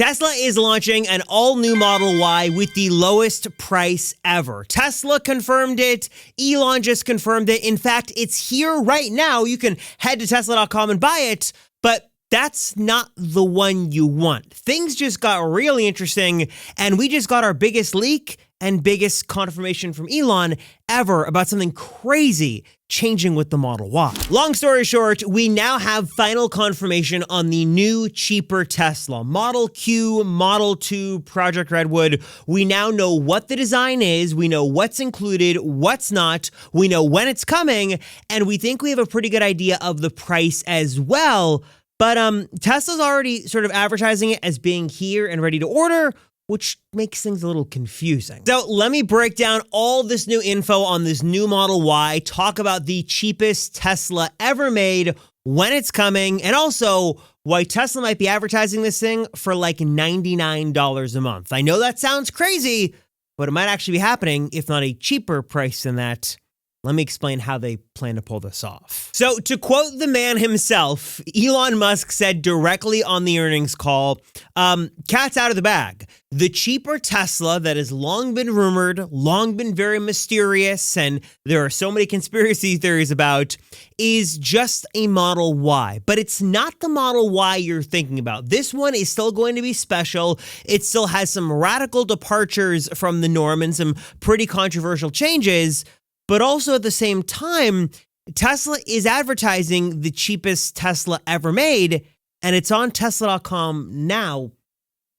Tesla is launching an all-new Model Y with the lowest price ever. Tesla confirmed it. Elon just confirmed it. In fact, it's here right now. You can head to Tesla.com and buy it, but that's not the one you want. Things just got really interesting, and we just got our biggest leak and biggest confirmation from Elon ever about something crazy changing with the Model Y. Long story short, we now have final confirmation on the new, cheaper Tesla. Model Q, Model 2, Project Redwood. We now know what the design is, we know what's included, what's not, we know when it's coming, and we think we have a pretty good idea of the price as well. But Tesla's already sort of advertising it as being here and ready to order, which makes things a little confusing. So let me break down all this new info on this new Model Y, talk about the cheapest Tesla ever made, when it's coming, and also why Tesla might be advertising this thing for like $99 a month. I know that sounds crazy, but it might actually be happening, if not a cheaper price than that. Let me explain how they plan to pull this off. So to quote the man himself, Elon Musk said directly on the earnings call, cat's out of the bag. The cheaper Tesla that has long been rumored, long been very mysterious, and there are so many conspiracy theories about, is just a Model Y. But it's not the Model Y you're thinking about. This one is still going to be special. It still has some radical departures from the norm and some pretty controversial changes. But also at the same time, Tesla is advertising the cheapest Tesla ever made, and it's on Tesla.com now.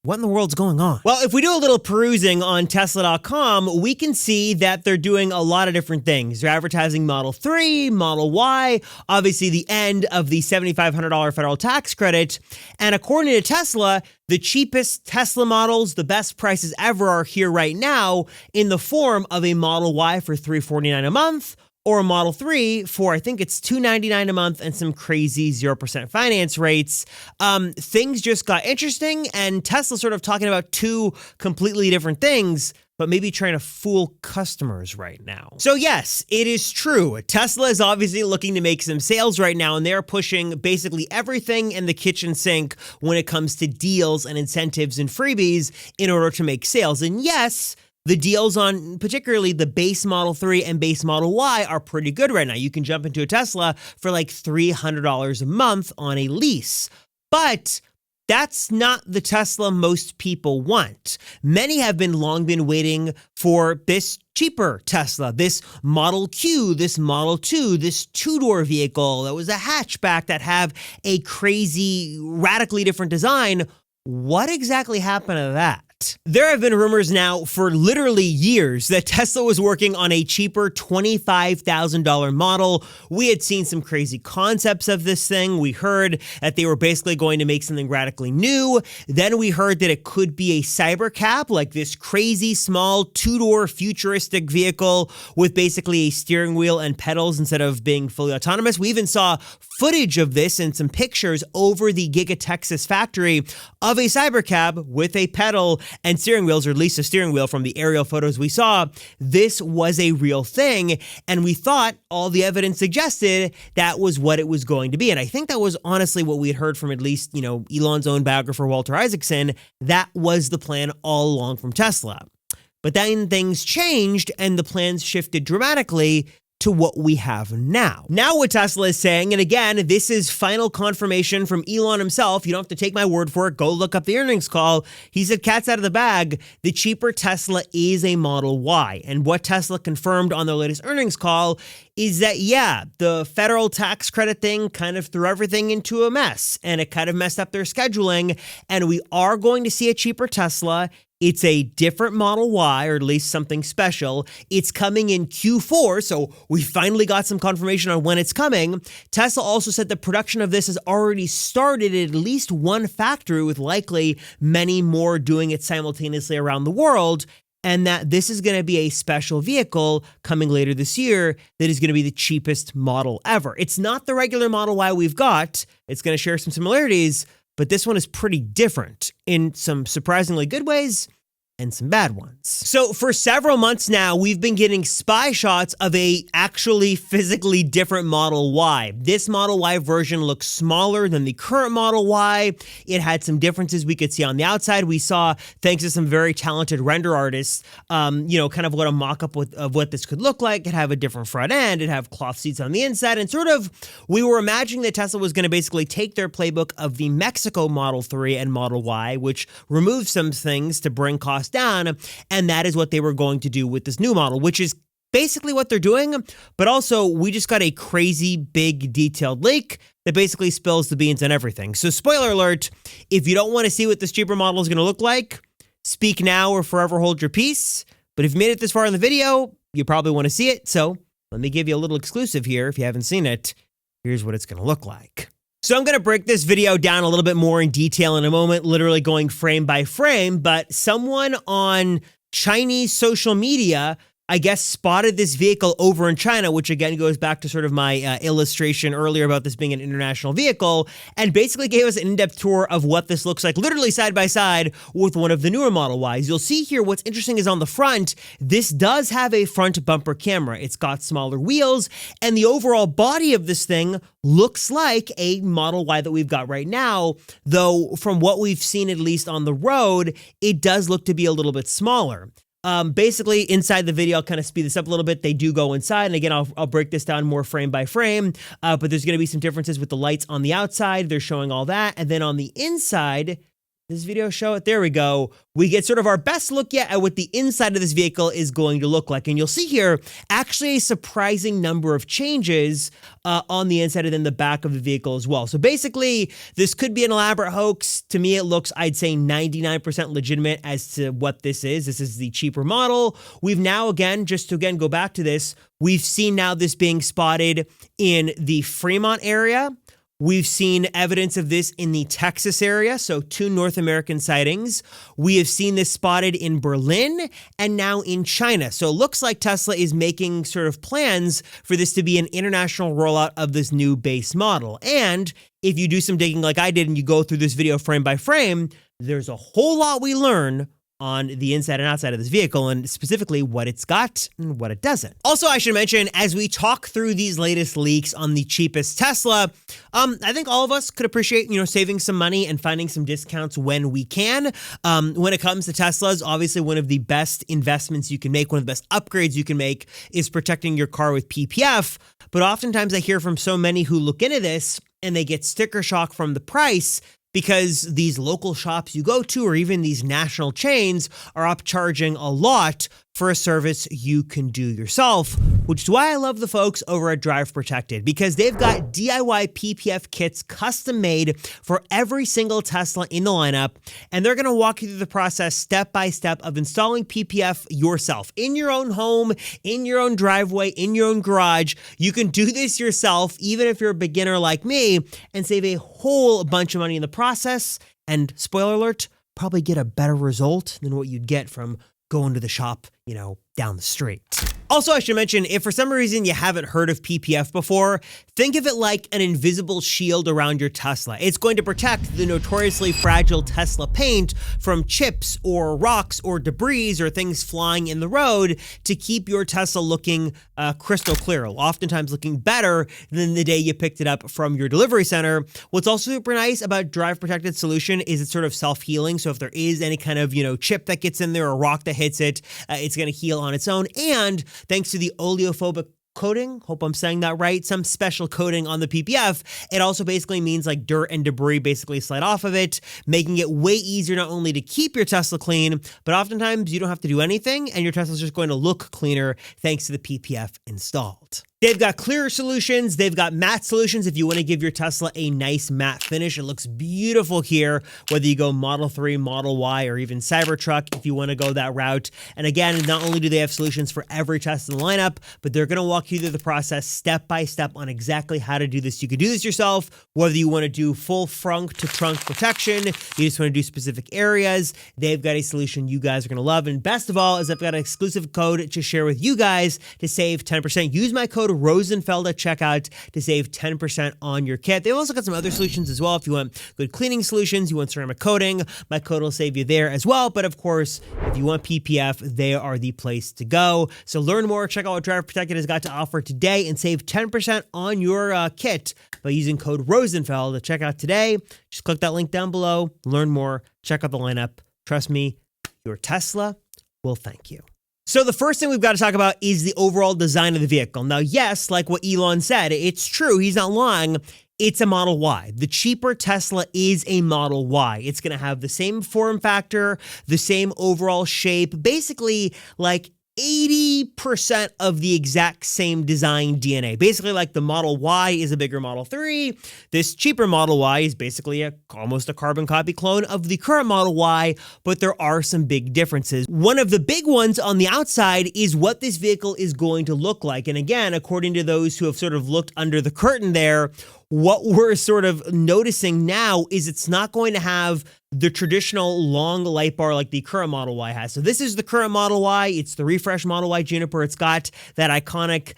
What in the world's going on? Well, if we do a little perusing on Tesla.com, we can see that they're doing a lot of different things. They're advertising Model 3, Model Y, obviously the end of the $7,500 federal tax credit. And according to Tesla, the cheapest Tesla models, the best prices ever, are here right now in the form of a Model Y for $349 a month, or a Model 3 for, I think it's $299 a month and some crazy 0% finance rates. Things just got interesting, and Tesla sort of talking about two completely different things, but maybe trying to fool customers right now. So yes, it is true. Tesla is obviously looking to make some sales right now, and they're pushing basically everything in the kitchen sink when it comes to deals and incentives and freebies in order to make sales. And yes, the deals on particularly the base Model 3 and base Model Y are pretty good right now. You can jump into a Tesla for like $300 a month on a lease. But that's not the Tesla most people want. Many have long been waiting for this cheaper Tesla, this Model Q, this Model 2, this two-door vehicle that was a hatchback that have a crazy, radically different design. What exactly happened to that? There have been rumors now for literally years that Tesla was working on a cheaper $25,000 model. We had seen some crazy concepts of this thing. We heard that they were basically going to make something radically new. Then we heard that it could be a cybercab, like this crazy small two-door futuristic vehicle with basically a steering wheel and pedals instead of being fully autonomous. We even saw footage of this and some pictures over the Giga Texas factory of a cybercab with a pedal and steering wheels, or at least a steering wheel from the aerial photos we saw. This was a real thing, and we thought all the evidence suggested that was what it was going to be. And I think that was honestly what we had heard from at least, Elon's own biographer, Walter Isaacson. That was the plan all along from Tesla. But then things changed, and the plans shifted dramatically to what we have now. Now what Tesla is saying, and again, this is final confirmation from Elon himself. You don't have to take my word for it. Go look up the earnings call. He said, cat's out of the bag. The cheaper Tesla is a Model Y. And what Tesla confirmed on their latest earnings call is that, yeah, the federal tax credit thing kind of threw everything into a mess, and it kind of messed up their scheduling. And we are going to see a cheaper Tesla. It's a different Model Y, or at least something special. It's coming in Q4, so we finally got some confirmation on when it's coming. Tesla also said the production of this has already started at least one factory, with likely many more doing it simultaneously around the world, and that this is going to be a special vehicle coming later this year that is going to be the cheapest model ever. It's not the regular Model Y we've got. It's going to share some similarities, but this one is pretty different in some surprisingly good ways and some bad ones. So for several months now, we've been getting spy shots of a actually physically different Model Y. This Model Y version looks smaller than the current Model Y. It had some differences we could see on the outside. We saw, thanks to some very talented render artists, kind of what a mock-up of what this could look like. It'd have a different front end. It'd have cloth seats on the inside. And sort of, we were imagining that Tesla was going to basically take their playbook of the Mexico Model 3 and Model Y, which removed some things to bring costs down. And that is what they were going to do with this new model, which is basically what they're doing. But also, we just got a crazy big detailed leak that basically spills the beans on everything. So spoiler alert, if you don't want to see what this cheaper model is going to look like, speak now or forever hold your peace. But if you made it this far in the video, you probably want to see it. So let me give you a little exclusive here. If you haven't seen it, here's what it's going to look like. So I'm going to break this video down a little bit more in detail in a moment, literally going frame by frame, but someone on Chinese social media, I guess, spotted this vehicle over in China, which again goes back to sort of my illustration earlier about this being an international vehicle, and basically gave us an in-depth tour of what this looks like, literally side by side with one of the newer Model Ys. You'll see here what's interesting is on the front, this does have a front bumper camera. It's got smaller wheels, and the overall body of this thing looks like a Model Y that we've got right now, though from what we've seen, at least on the road, it does look to be a little bit smaller. Basically, inside the video, I'll kind of speed this up a little bit. They do go inside, and again, I'll break this down more frame by frame, but there's going to be some differences with the lights on the outside. They're showing all that, and then on the inside, this video show it. There we go. We get sort of our best look yet at what the inside of this vehicle is going to look like. And you'll see here actually a surprising number of changes on the inside and then the back of the vehicle as well. So basically, this could be an elaborate hoax. To me, it looks, I'd say, 99% legitimate as to what this is. This is the cheaper model. We've now, again, just to again go back to this, we've seen now this being spotted in the Fremont area. We've seen evidence of this in the Texas area, so 2 North American sightings. We have seen this spotted in Berlin and now in China. So it looks like Tesla is making sort of plans for this to be an international rollout of this new base model. And if you do some digging like I did and you go through this video frame by frame, there's a whole lot we learn on the inside and outside of this vehicle, and specifically what it's got and what it doesn't. Also, I should mention, as we talk through these latest leaks on the cheapest Tesla, I think all of us could appreciate, saving some money and finding some discounts when we can. When it comes to Teslas, obviously one of the best investments you can make, one of the best upgrades you can make is protecting your car with PPF. But oftentimes I hear from so many who look into this and they get sticker shock from the price, because these local shops you go to or even these national chains are upcharging a lot for a service you can do yourself, which is why I love the folks over at Drive Protected, because they've got DIY PPF kits custom made for every single Tesla in the lineup, and they're going to walk you through the process step by step of installing PPF yourself in your own home, in your own driveway, in your own garage. You can do this yourself, even if you're a beginner like me, and save a whole bunch of money in the process, and spoiler alert, probably get a better result than what you'd get from going to the shop, down the street. Also, I should mention, if for some reason you haven't heard of PPF before, think of it like an invisible shield around your Tesla. It's going to protect the notoriously fragile Tesla paint from chips or rocks or debris or things flying in the road to keep your Tesla looking crystal clear, oftentimes looking better than the day you picked it up from your delivery center. What's also super nice about Drive Protected solution is it's sort of self-healing. So if there is any kind of, chip that gets in there or rock that hits it, it's going to heal on its own. And thanks to the oleophobic coating, hope I'm saying that right, some special coating on the PPF, it also basically means like dirt and debris basically slide off of it, making it way easier not only to keep your Tesla clean, but oftentimes you don't have to do anything and your Tesla's just going to look cleaner thanks to the PPF installed. They've got clear solutions. They've got matte solutions if you want to give your Tesla a nice matte finish. It looks beautiful here, whether you go Model 3, Model Y, or even Cybertruck if you want to go that route. And again, not only do they have solutions for every Tesla in the lineup, but they're going to walk you through the process step by step on exactly how to do this. You can do this yourself, whether you want to do full frunk to trunk protection, you just want to do specific areas. They've got a solution you guys are going to love. And best of all is I've got an exclusive code to share with you guys to save 10%. Use my code Rosenfeld at checkout to save 10% on your kit. They've also got some other solutions as well. If you want good cleaning solutions, you want ceramic coating, my code will save you there as well. But of course, if you want PPF, they are the place to go. So learn more, check out what Driver Protected has got to offer today, and save 10% on your kit by using code Rosenfeld at checkout today. Just click that link down below, learn more, check out the lineup. Trust me, your Tesla will thank you. So the first thing we've got to talk about is the overall design of the vehicle. Now, yes, like what Elon said, it's true. He's not lying. It's a Model Y. The cheaper Tesla is a Model Y. It's going to have the same form factor, the same overall shape, basically like 80% of the exact same design DNA. Basically, like the Model Y is a bigger Model 3. This cheaper Model Y is basically almost a carbon copy clone of the current Model Y, but there are some big differences. One of the big ones on the outside is what this vehicle is going to look like. And again, according to those who have sort of looked under the curtain there, what we're sort of noticing now is it's not going to have the traditional long light bar like the current Model Y has. So this is the current Model Y. It's the refreshed Model Y Juniper. It's got that iconic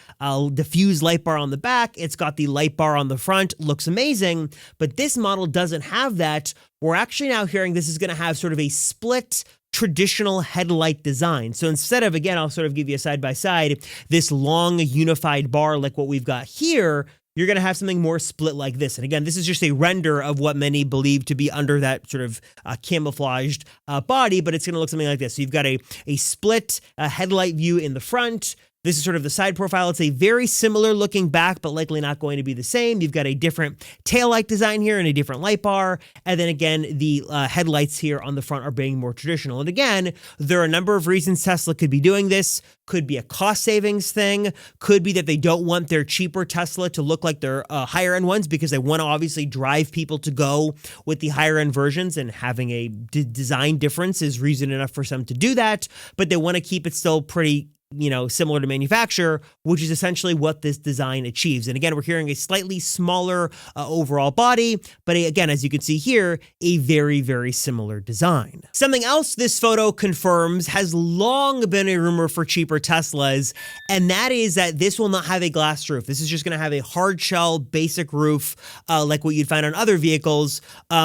diffused light bar on the back. It's got the light bar on the front. Looks amazing. But this model doesn't have that. We're actually now hearing this is going to have sort of a split traditional headlight design. So instead of, again, I'll sort of give you a side-by-side, this long unified bar like what we've got here, you're going to have something more split like this. And again, this is just a render of what many believe to be under that sort of camouflaged body, but it's going to look something like this. So you've got a split headlight view in the front. This is sort of the side profile. It's a very similar looking back, but likely not going to be the same. You've got a different taillight design here and a different light bar. And then again, the headlights here on the front are being more traditional. And again, there are a number of reasons Tesla could be doing this. Could be a cost savings thing. Could be that they don't want their cheaper Tesla to look like their higher end ones because they want to obviously drive people to go with the higher end versions, and having a design difference is reason enough for some to do that. But they want to keep it still pretty similar to manufacturer, which is essentially what this design achieves. And again, we're hearing a slightly smaller overall body, but again, as you can see here, a very, very similar design. Something else this photo confirms has long been a rumor for cheaper Teslas, and that is that this will not have a glass roof. This is just going to have a hard shell basic roof like what you'd find on other vehicles,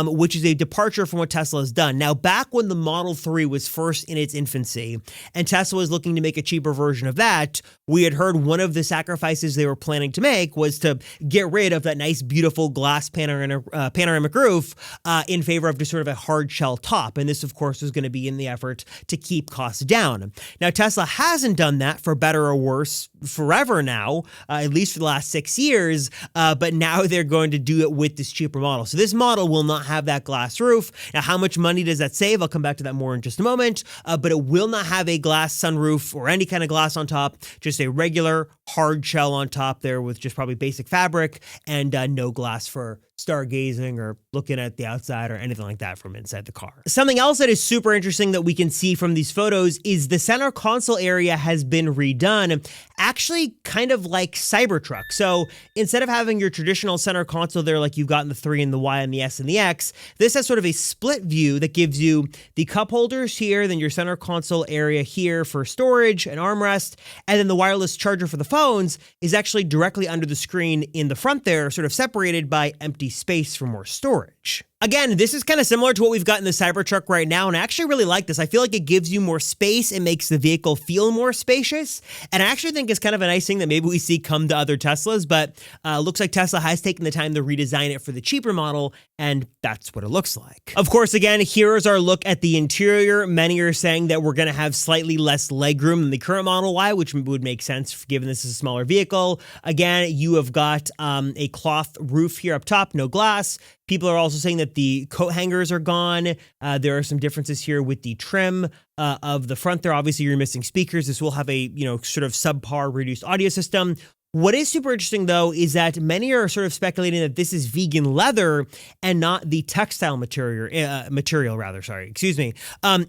which is a departure from what Tesla has done. Now, back when the Model 3 was first in its infancy, and Tesla was looking to make a cheaper version of that, we had heard one of the sacrifices they were planning to make was to get rid of that nice, beautiful glass panoramic roof in favor of just sort of a hard shell top. And this, of course, was going to be in the effort to keep costs down. Now, Tesla hasn't done that, for better or worse, forever now, at least for the last 6 years, but now they're going to do it with this cheaper model. So this model will not have that glass roof. Now, how much money does that save? I'll come back to that more in just a moment, but it will not have a glass sunroof or any kind of glass on top, just a regular hard shell on top there with just probably basic fabric and no glass for stargazing or looking at the outside or anything like that from inside the car. Something else that is super interesting that we can see from these photos is the center console area has been redone, actually kind of like Cybertruck. So instead of having your traditional center console there like you've got in the 3 and the Y and the S and the X, this has sort of a split view that gives you the cup holders here, then your center console area here for storage and armrest, and then the wireless charger for the phones is actually directly under the screen in the front there, sort of separated by empty space for more storage. Again, this is kind of similar to what we've got in the Cybertruck right now, and I actually really like this. I feel like it gives you more space. It makes the vehicle feel more spacious, and I actually think it's kind of a nice thing that maybe we see come to other Teslas, but looks like Tesla has taken the time to redesign it for the cheaper model, and that's what it looks like. Of course, again, here's our look at the interior. Many are saying that we're going to have slightly less legroom than the current Model Y, which would make sense given this is a smaller vehicle. Again, you have got a cloth roof here up top, no glass. People are also saying that the coat hangers are gone. There are some differences here with the trim of the front there. Obviously, you're missing speakers. This will have a, sort of subpar reduced audio system. What is super interesting, though, is that many are sort of speculating that this is vegan leather and not the textile material,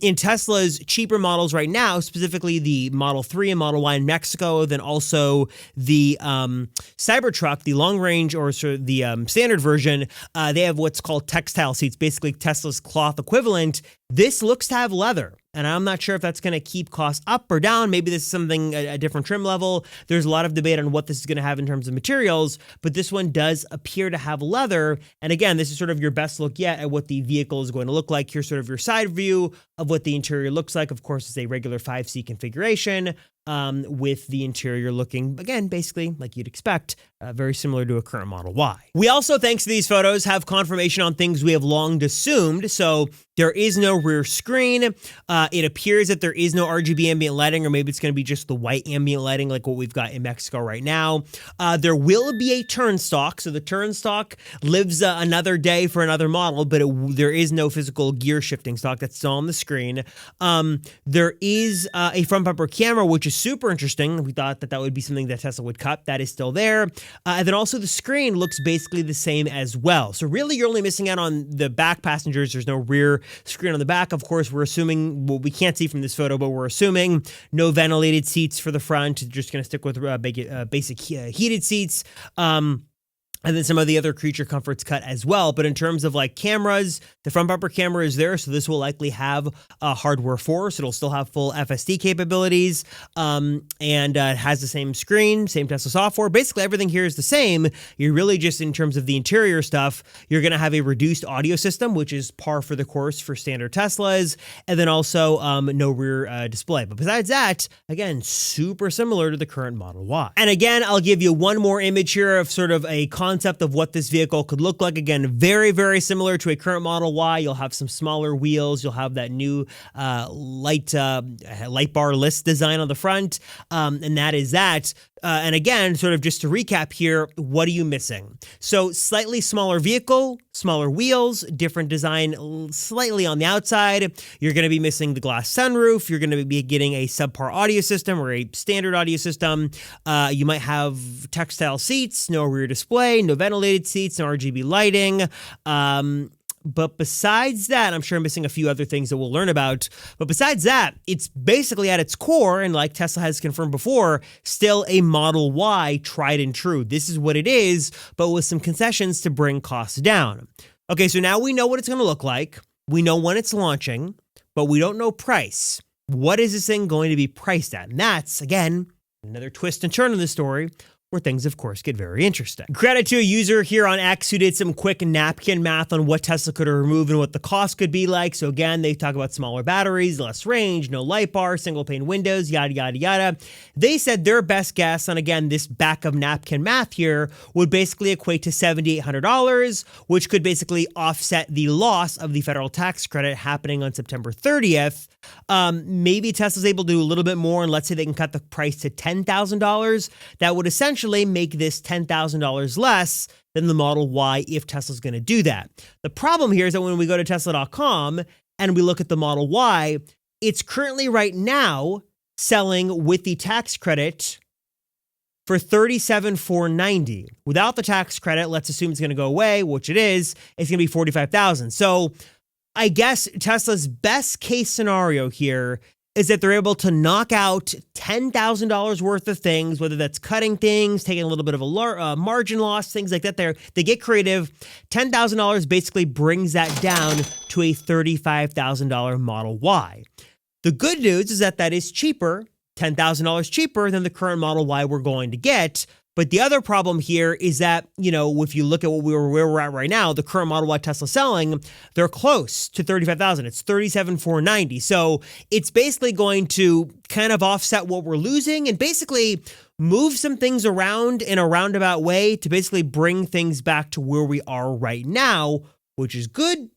in Tesla's cheaper models right now, specifically the Model 3 and Model Y in Mexico, then also the Cybertruck, the long range or sort of the standard version, they have what's called textile seats, basically Tesla's cloth equivalent. This looks to have leather. and I'm not sure if that's going to keep costs up or down. Maybe this is something, a different trim level. There's a lot of debate on what this is going to have in terms of materials, but this one does appear to have leather. And again, this is sort of your best look yet at what the vehicle is going to look like. Here's sort of your side view of what the interior looks like. Of course, it's a regular 5-seat configuration. With the interior looking, again, basically like you'd expect, very similar to a current Model Y. We also, thanks to these photos, have confirmation on things we have long assumed. So there is no rear screen. It appears that there is no RGB ambient lighting, or maybe it's going to be just the white ambient lighting like what we've got in Mexico right now. There will be a turn stalk. So the turn stalk lives another day for another model, but there is no physical gear shifting stalk. That's still on the screen. There is a front bumper camera, which is super interesting. We thought that would be something that Tesla would cut. That is still there. And then also the screen looks basically the same as well. So really you're only missing out on the back passengers. There's no rear screen on the back. Of course, we're assuming, well, we can't see from this photo, but we're assuming no ventilated seats for the front. Just going to stick with basic heated seats. And then some of the other creature comforts cut as well. But in terms of like cameras, the front bumper camera is there. So this will likely have hardware 4. So it'll still have full FSD capabilities. And it has the same screen, same Tesla software. Basically, everything here is the same. You're really just, in terms of the interior stuff, you're going to have a reduced audio system, which is par for the course for standard Teslas. And then also no rear display. But besides that, again, super similar to the current Model Y. And again, I'll give you one more image here of sort of a concept of what this vehicle could look like. Again, very, very similar to a current Model Y. You'll have some smaller wheels. You'll have that new light bar list design on the front. And that is that. And again, sort of just to recap here, what are you missing? So slightly smaller vehicle, smaller wheels, different design slightly on the outside. You're going to be missing the glass sunroof. You're going to be getting a subpar audio system or a standard audio system. You might have textile seats, no rear display, no ventilated seats, no RGB lighting. But besides that, I'm sure I'm missing a few other things that we'll learn about. But besides that, it's basically at its core, and like Tesla has confirmed before, still a Model Y tried and true. This is what it is, but with some concessions to bring costs down. Okay, so now we know what it's going to look like. We know when it's launching, but we don't know price. What is this thing going to be priced at? And that's, again, another twist and turn in the story, where things, of course, get very interesting. Credit to a user here on X who did some quick napkin math on what Tesla could remove and what the cost could be like. So again, they talk about smaller batteries, less range, no light bar, single pane windows, yada, yada, yada. They said their best guess on, again, this back of napkin math here would basically equate to $7,800, which could basically offset the loss of the federal tax credit happening on September 30th. Maybe Tesla's able to do a little bit more, and let's say they can cut the price to $10,000. That would essentially make this $10,000 less than the Model Y if Tesla's going to do that. The problem here is that when we go to Tesla.com and we look at the Model Y, it's currently right now selling with the tax credit for $37,490. Without the tax credit, let's assume it's going to go away, which it is, it's going to be $45,000. So I guess Tesla's best case scenario here is that they're able to knock out $10,000 worth of things, whether that's cutting things, taking a little bit of a margin loss, things like that. They get creative. $10,000 basically brings that down to a $35,000 Model Y. The good news is that is cheaper, $10,000 cheaper than the current Model Y we're going to get. But the other problem here is that, if you look at where we're at right now, the current Model Y Tesla selling, they're close to $35,000. It's $37,490. So it's basically going to kind of offset what we're losing and basically move some things around in a roundabout way to basically bring things back to where we are right now, which is good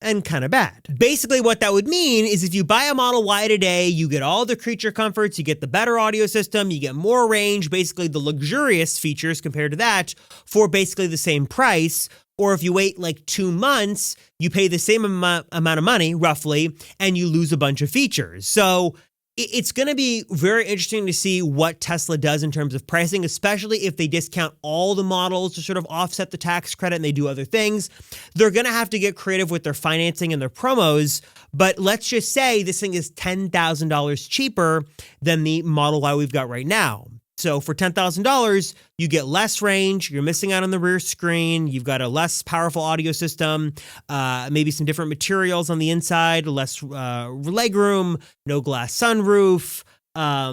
and kind of bad. Basically, what that would mean is if you buy a Model Y today, you get all the creature comforts, you get the better audio system, you get more range, basically the luxurious features compared to that for basically the same price. Or if you wait like 2 months, you pay the same amount of money, roughly, and you lose a bunch of features. So it's going to be very interesting to see what Tesla does in terms of pricing, especially if they discount all the models to sort of offset the tax credit and they do other things. They're going to have to get creative with their financing and their promos. But let's just say this thing is $10,000 cheaper than the Model Y we've got right now. So for $10,000, you get less range, you're missing out on the rear screen, you've got a less powerful audio system, maybe some different materials on the inside, less legroom, no glass sunroof, a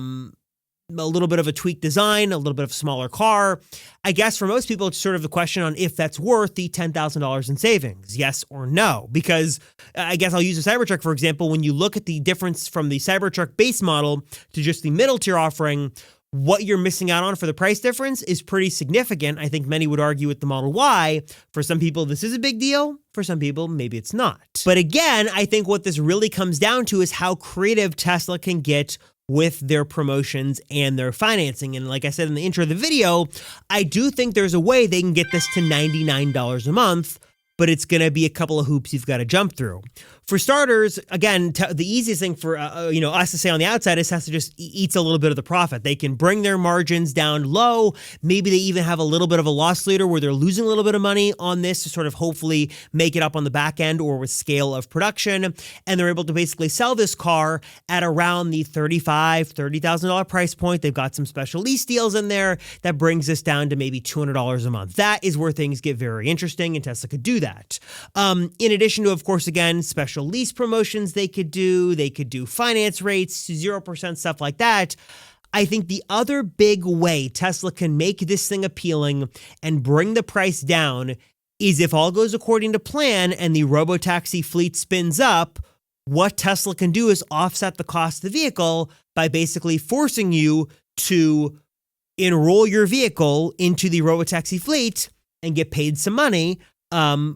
little bit of a tweaked design, a little bit of a smaller car. I guess for most people, it's sort of the question on if that's worth the $10,000 in savings, yes or no. Because I guess I'll use the Cybertruck, for example. When you look at the difference from the Cybertruck base model to just the middle tier offering, what you're missing out on for the price difference is pretty significant. I think many would argue with the Model Y. For some people, this is a big deal. For some people, maybe it's not. But again, I think what this really comes down to is how creative Tesla can get with their promotions and their financing. And like I said in the intro of the video, I do think there's a way they can get this to $99 a month, but it's going to be a couple of hoops you've got to jump through. For starters, again, the easiest thing for us to say on the outside is Tesla just eats a little bit of the profit. They can bring their margins down low. Maybe they even have a little bit of a loss leader where they're losing a little bit of money on this to sort of hopefully make it up on the back end or with scale of production. And they're able to basically sell this car at around the $30,000 price point. They've got some special lease deals in there that brings this down to maybe $200 a month. That is where things get very interesting, and Tesla could do that. In addition to, of course, again, special lease promotions they could do finance rates, 0%, stuff like that. I think the other big way Tesla can make this thing appealing and bring the price down is if all goes according to plan and the robotaxi fleet spins up. What Tesla can do is offset the cost of the vehicle by basically forcing you to enroll your vehicle into the robotaxi fleet and get paid some money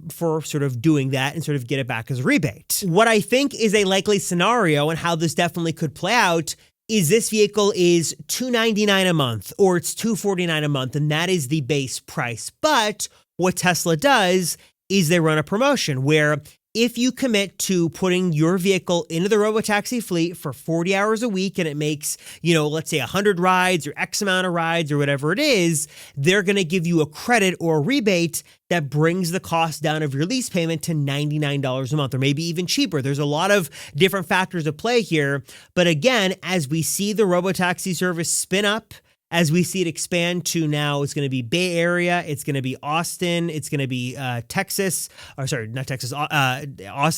for sort of doing that and sort of get it back as a rebate. What I think is a likely scenario and how this definitely could play out is this vehicle is $299 a month or it's $249 a month, and that is the base price. But what Tesla does is they run a promotion where if you commit to putting your vehicle into the robotaxi fleet for 40 hours a week and it makes, let's say 100 rides or X amount of rides or whatever it is, they're going to give you a credit or a rebate that brings the cost down of your lease payment to $99 a month or maybe even cheaper. There's a lot of different factors at play here. But again, as we see the robotaxi service spin up, as we see it expand to now, it's going to be Bay Area, it's going to be Austin, it's going to be Austin,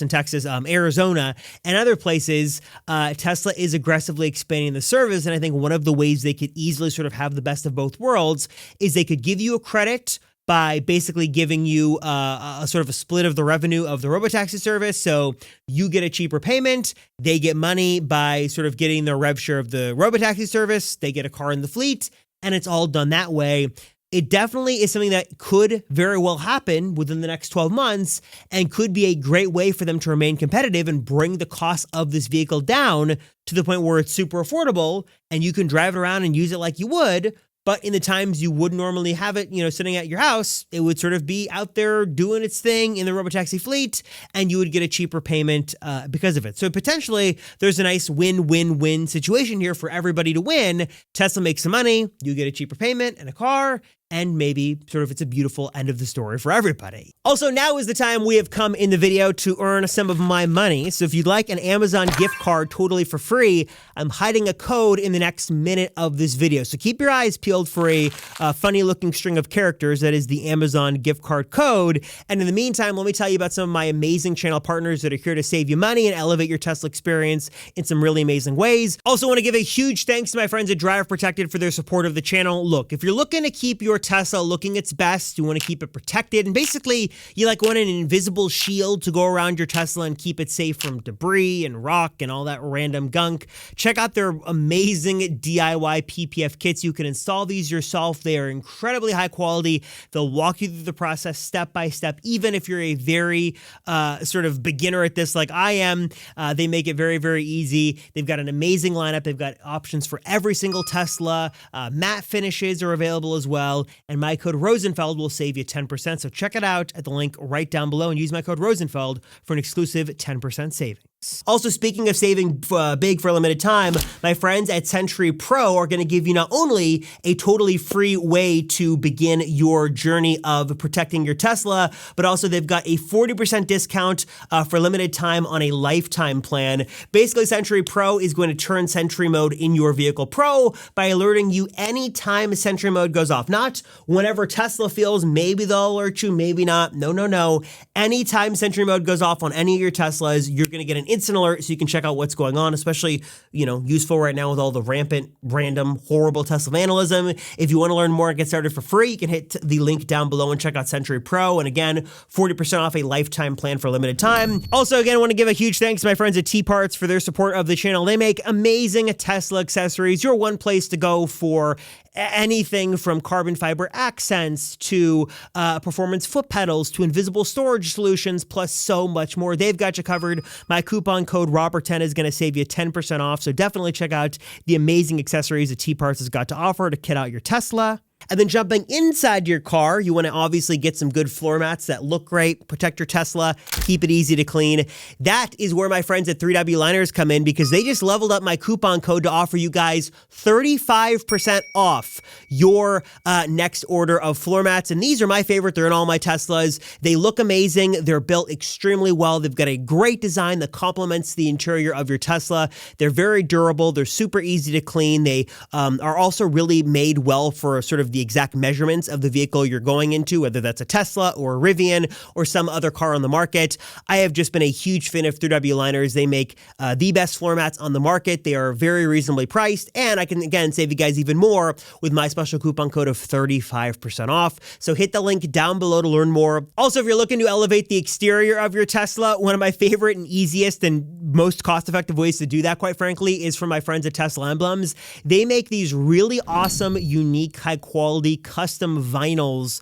Texas, Arizona, and other places. Tesla is aggressively expanding the service, and I think one of the ways they could easily sort of have the best of both worlds is they could give you a credit by basically giving you a sort of a split of the revenue of the robotaxi service. So you get a cheaper payment, they get money by sort of getting their rev share of the robotaxi service, they get a car in the fleet, and it's all done that way. It definitely is something that could very well happen within the next 12 months and could be a great way for them to remain competitive and bring the cost of this vehicle down to the point where it's super affordable and you can drive it around and use it like you would. But in the times you would normally have it, sitting at your house, it would sort of be out there doing its thing in the robotaxi fleet, and you would get a cheaper payment because of it. So potentially, there's a nice win-win-win situation here for everybody to win. Tesla makes some money, you get a cheaper payment and a car, and maybe sort of it's a beautiful end of the story for everybody. Also, now is the time we have come in the video to earn some of my money. So if you'd like an Amazon gift card totally for free, I'm hiding a code in the next minute of this video. So keep your eyes peeled for a funny looking string of characters that is the Amazon gift card code. And in the meantime, let me tell you about some of my amazing channel partners that are here to save you money and elevate your Tesla experience in some really amazing ways. Also want to give a huge thanks to my friends at Drive Protected for their support of the channel. Look, if you're looking to keep your Tesla looking its best, you want to keep it protected, and basically you want an invisible shield to go around your Tesla and keep it safe from debris and rock and all that random gunk, check out their amazing DIY PPF kits. You can install these yourself. They are incredibly high quality. They'll walk you through the process step by step, even if you're a very sort of beginner at this like I am. They make it very, very easy. They've got an amazing lineup. They've got options for every single Tesla. Matte finishes are available as well, and my code Rosenfeld will save you 10%. So check it out at the link right down below and use my code Rosenfeld for an exclusive 10% savings. bucks. Also, speaking of saving big for a limited time, my friends at Century Pro are going to give you not only a totally free way to begin your journey of protecting your Tesla, but also they've got a 40% discount for limited time on a lifetime plan. Basically, Century Pro is going to turn Sentry Mode in your vehicle pro by alerting you anytime Sentry Mode goes off. Not whenever Tesla feels maybe they'll alert you, maybe not. No. Anytime Sentry Mode goes off on any of your Teslas, you're going to get an instant alert so you can check out what's going on, especially, useful right now with all the rampant, random, horrible Tesla vandalism. If you want to learn more and get started for free, you can hit the link down below and check out Century Pro. And again, 40% off a lifetime plan for a limited time. Also, again, I want to give a huge thanks to my friends at TPARTS for their support of the channel. They make amazing Tesla accessories. You're one place to go for anything from carbon fiber accents to performance foot pedals to invisible storage solutions, plus so much more. They've got you covered. My coupon code Robert10 is going to save you 10% off. So definitely check out the amazing accessories that TPARTS has got to offer to kit out your Tesla. And then jumping inside your car, you want to obviously get some good floor mats that look great, protect your Tesla, keep it easy to clean. That is where my friends at 3W Liners come in, because they just leveled up my coupon code to offer you guys 35% off your next order of floor mats. And these are my favorite. They're in all my Teslas. They look amazing. They're built extremely well. They've got a great design that complements the interior of your Tesla. They're very durable. They're super easy to clean. They are also really made well for sort of the exact measurements of the vehicle you're going into, whether that's a Tesla or a Rivian or some other car on the market. I have just been a huge fan of 3W Liners. They make the best floor mats on the market. They are very reasonably priced, and I can, again, save you guys even more with my special coupon code of 35% off. So hit the link down below to learn more. Also, if you're looking to elevate the exterior of your Tesla, one of my favorite and easiest and most cost-effective ways to do that, quite frankly, is from my friends at Tesla Emblems. They make these really awesome, unique, high-quality custom vinyls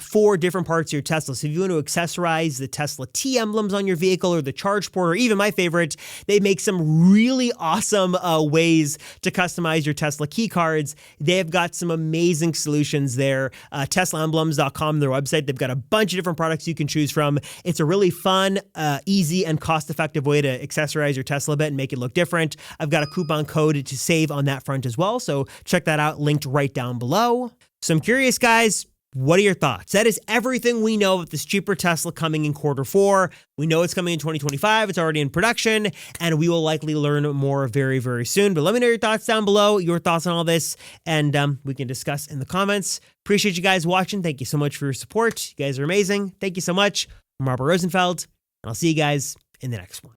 for different parts of your Tesla. So if you want to accessorize the Tesla T emblems on your vehicle or the charge port, or even my favorite, they make some really awesome ways to customize your Tesla key cards. They've got some amazing solutions there. TeslaEmblems.com, their website. They've got a bunch of different products you can choose from. It's a really fun, easy, and cost-effective way to accessorize your Tesla a bit and make it look different. I've got a coupon code to save on that front as well, so check that out, linked right down below. So I'm curious, guys, what are your thoughts? That is everything we know of this cheaper Tesla coming in Q4. We know it's coming in 2025. It's already in production, and we will likely learn more very, very soon. But let me know your thoughts down below, your thoughts on all this, and we can discuss in the comments. Appreciate you guys watching. Thank you so much for your support. You guys are amazing. Thank you so much. I'm Robert Rosenfeld, and I'll see you guys in the next one.